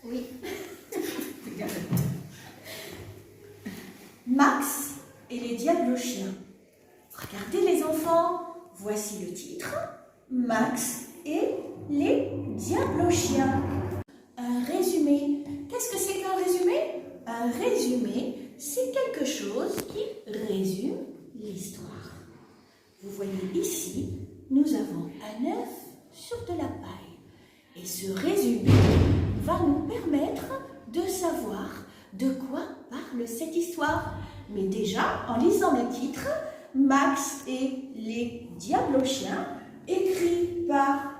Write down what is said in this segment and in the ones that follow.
Oui. Max et les diablochiens. Regardez les enfants, voici le titre. Max et les diablochiens. Un résumé. Qu'est-ce que c'est qu'un résumé? Un résumé, c'est quelque chose qui résume l'histoire. Vous voyez ici, nous avons un œuf sur de la paille. Et ce résumé va nous permettre de savoir de quoi parle cette histoire. Mais déjà, en lisant le titre, Max et les diablochiens, écrit par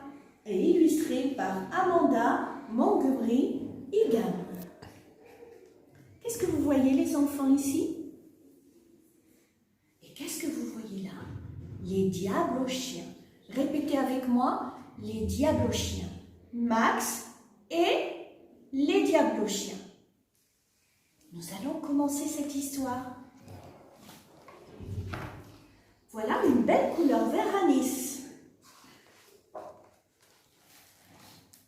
et illustré par Amanda Montgomery Egan. Qu'est-ce que vous voyez les enfants ici? Et qu'est-ce que vous voyez là? Les diablochiens. Répétez avec moi, les diablochiens. Max et les diablochiens. Nous allons commencer cette histoire. Voilà une belle couleur vert anis.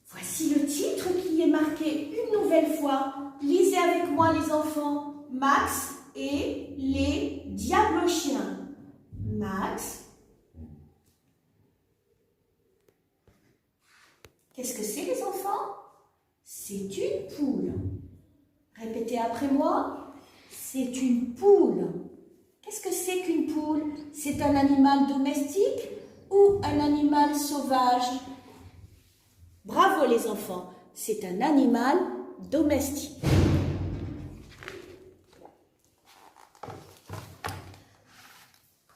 Voici le titre qui est marqué une nouvelle fois. Lisez avec moi les enfants. Max et les diablochiens. Max. Qu'est-ce que c'est les enfants? C'est une poule. Répétez après moi. C'est une poule. Qu'est-ce que c'est qu'une poule? C'est un animal domestique ou un animal sauvage? Bravo les enfants, c'est un animal domestique.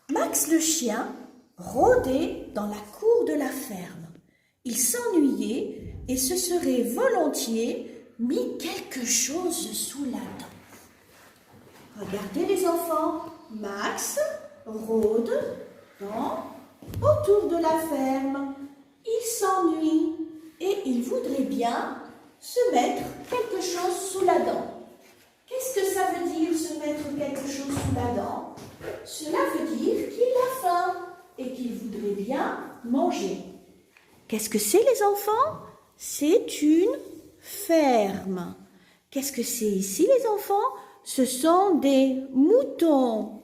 Max le chien rôdait dans la cour de la ferme. Il s'ennuyait et se serait volontiers mis quelque chose sous la dent. Regardez les enfants, Max rôde autour de la ferme. Il s'ennuie et il voudrait bien se mettre quelque chose sous la dent. Qu'est-ce que ça veut dire se mettre quelque chose sous la dent? Cela veut dire qu'il a faim et qu'il voudrait bien manger. Qu'est-ce que c'est les enfants? C'est une ferme. Qu'est-ce que c'est ici les enfants? Ce sont des moutons.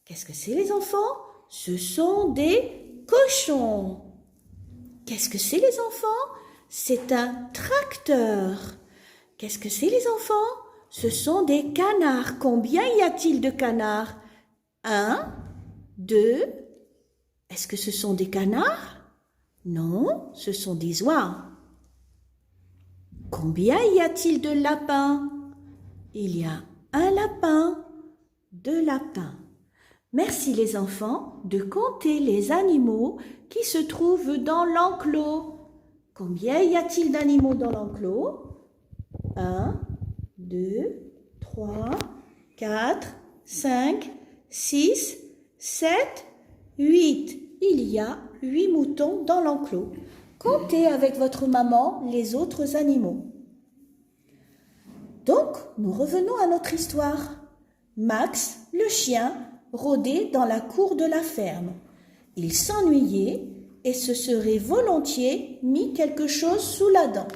Qu'est-ce que c'est les enfants? Ce sont des cochons. Qu'est-ce que c'est les enfants? C'est un tracteur. Qu'est-ce que c'est les enfants? Ce sont des canards. Combien y a-t-il de canards? 1, 2. Est-ce que ce sont des canards? Non, ce sont des oies. Combien y a-t-il de lapins? Il y a un lapin, 2 lapins. Merci les enfants de compter les animaux qui se trouvent dans l'enclos. Combien y a-t-il d'animaux dans l'enclos? 1, 2, 3, 4, 5, 6, 7, 8. Il y a 8 moutons dans l'enclos. Comptez avec votre maman les autres animaux. Donc, nous revenons à notre histoire. Max, le chien, rôdait dans la cour de la ferme. Il s'ennuyait et se serait volontiers mis quelque chose sous la dent.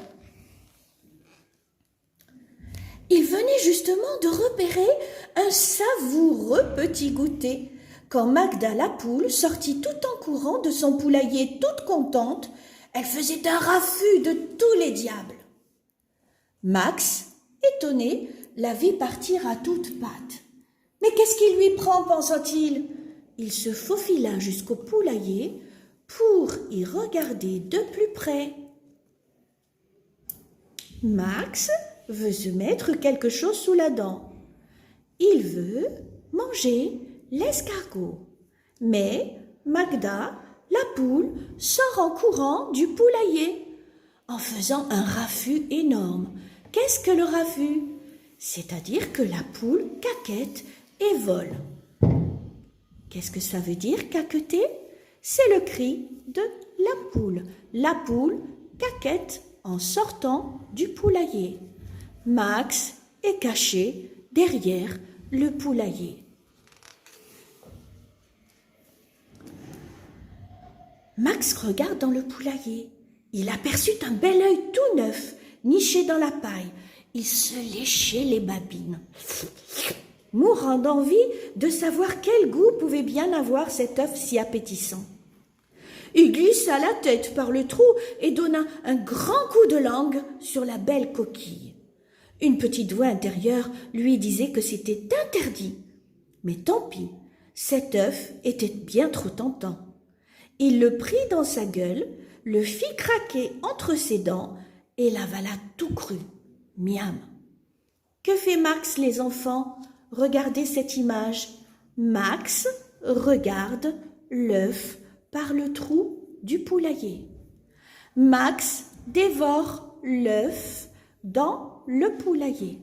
Il venait justement de repérer un savoureux petit goûter quand Magda la poule sortit tout en courant de son poulailler toute contente. Elle faisait un raffut de tous les diables. Max, étonné, la vit partir à toutes pattes. Mais qu'est-ce qui lui prend, pensa-t-il? Il se faufila jusqu'au poulailler pour y regarder de plus près. Max veut se mettre quelque chose sous la dent. Il veut manger l'escargot. Mais Magda, la poule, sort en courant du poulailler en faisant un raffut énorme. Qu'est-ce que le raffut? C'est-à-dire que la poule caquette et vole. Qu'est-ce que ça veut dire caqueter? C'est le cri de la poule. La poule caquette en sortant du poulailler. Max est caché derrière le poulailler. Max regarde dans le poulailler. Il aperçut un bel œil tout neuf, niché dans la paille. il se léchait les babines, mourant d'envie de savoir quel goût pouvait bien avoir cet œuf si appétissant. Il glissa la tête par le trou et donna un grand coup de langue sur la belle coquille. Une petite voix intérieure lui disait que c'était interdit. Mais tant pis, cet œuf était bien trop tentant. Il le prit dans sa gueule, le fit craquer entre ses dents et l'avala tout cru. Miam. Que fait Max, les enfants? Regardez cette image. Max regarde l'œuf par le trou du poulailler. Max dévore l'œuf dans le poulailler.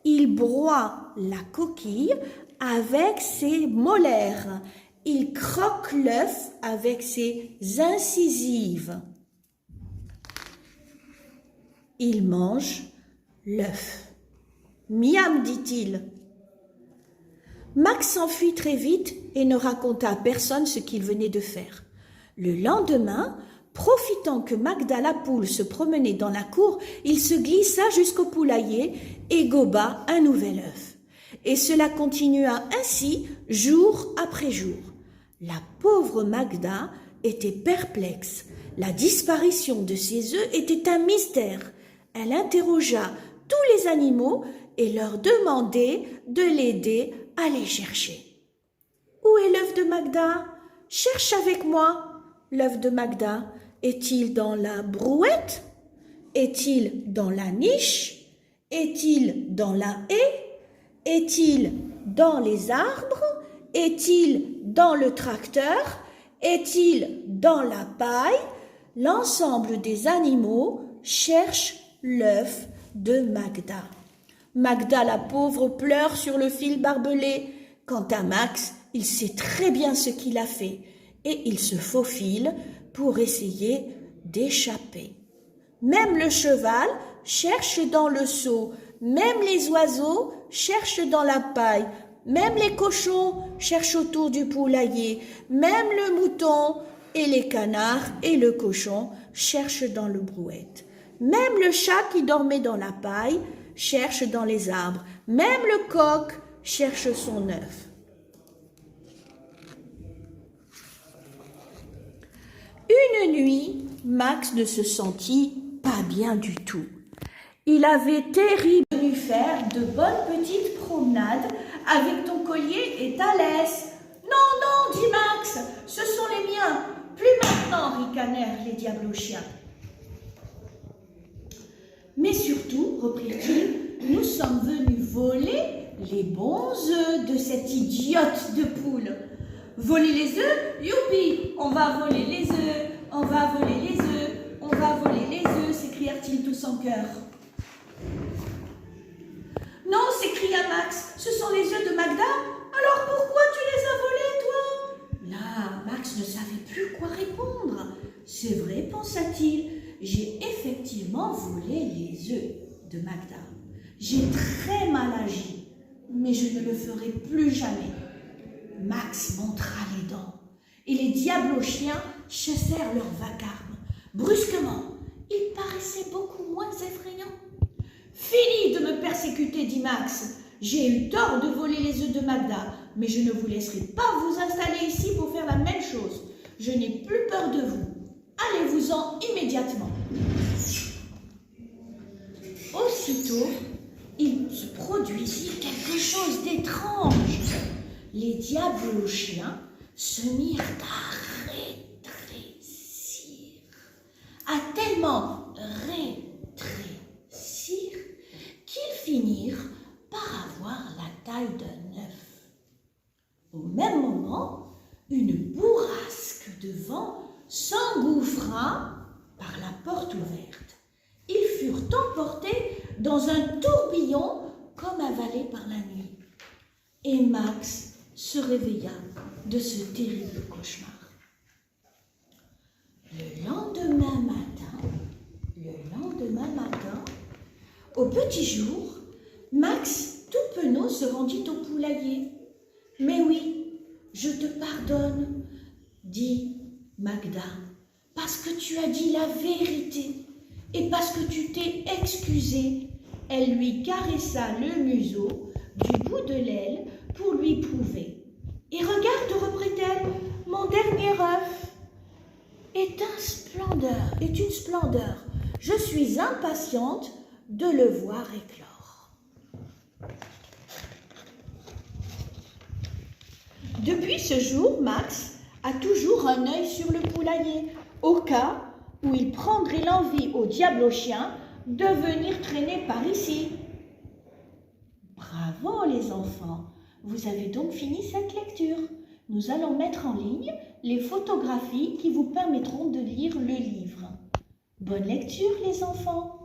Il broie la coquille avec ses molaires. Il croque l'œuf avec ses incisives. Il mange l'œuf. Miam, dit-il. Max s'enfuit très vite et ne raconta à personne ce qu'il venait de faire. Le lendemain, profitant que Magda la poule se promenait dans la cour, il se glissa jusqu'au poulailler et goba un nouvel œuf. Et cela continua ainsi jour après jour. La pauvre Magda était perplexe. La disparition de ses œufs était un mystère. Elle interrogea tous les animaux et leur demandait de l'aider à les chercher. « Où est l'œuf de Magda? Cherche avec moi. L'œuf de Magda, est-il dans la brouette? Est-il dans la niche? Est-il dans la haie? Est-il dans les arbres? Est-il dans le tracteur? Est-il dans la paille? » L'ensemble des animaux cherchent l'œuf de Magda. Magda la pauvre pleure sur le fil barbelé. Quant à Max, il sait très bien ce qu'il a fait et il se faufile pour essayer d'échapper. Même le cheval cherche dans le seau, même les oiseaux cherchent dans la paille, même les cochons cherchent autour du poulailler, même le mouton et les canards et le cochon cherchent dans le brouette. Même le chat qui dormait dans la paille cherche dans les arbres, même le coq cherche son œuf. Une nuit, Max ne se sentit pas bien du tout. Il avait terriblement faire de bonnes petites promenades avec ton collier et ta laisse. « Non, non, dit Max, ce sont les miens. Plus maintenant, ricanèrent les diablochiens. » Mais surtout, reprit-il, nous sommes venus voler les bons œufs de cette idiote de poule. Voler les œufs? Youpi! On va voler les œufs, on va voler les œufs, on va voler les œufs, s'écrièrent-ils tous en chœur. Non, s'écria Max, ce sont les œufs de Magda. Alors pourquoi tu les as volés, toi? Là, Max ne savait plus quoi répondre. C'est vrai, pensa-t-il, j'ai effectivement volé les œufs de Magda. J'ai très mal agi, mais je ne le ferai plus jamais. Max montra les dents, et les diablochiens chassèrent leur vacarme. Brusquement, ils paraissaient beaucoup moins effrayants. « Fini de me persécuter, dit Max. J'ai eu tort de voler les œufs de Magda, mais je ne vous laisserai pas vous installer ici pour faire la même chose. Je n'ai plus peur de vous. Allez-vous-en immédiatement. » Aussitôt, il se produisit quelque chose d'étrange. Les diablochiens se mirent à rétrécir, à tellement rétrécir qu'ils finirent par avoir la taille d'un œuf. Au même moment, une bourrasque de vent s'engouffra par la porte ouverte. Ils furent emportés dans un tourbillon comme avalés par la nuit. Et Max se réveilla de ce terrible cauchemar. Le lendemain matin, au petit jour, Max, tout penaud, se rendit au poulailler. « Mais oui, je te pardonne, dit Magda, parce que tu as dit la vérité et parce que tu t'es excusé Elle lui caressa le museau du bout de l'aile pour lui prouver. « Et regarde, reprit-elle, mon dernier œuf est une splendeur. Je suis impatiente de le voir éclore. » Depuis ce jour, Max a toujours un œil sur le poulailler, au cas où il prendrait l'envie au diable au chien de venir traîner par ici. Bravo les enfants, vous avez donc fini cette lecture. Nous allons mettre en ligne les photographies qui vous permettront de lire le livre. Bonne lecture les enfants.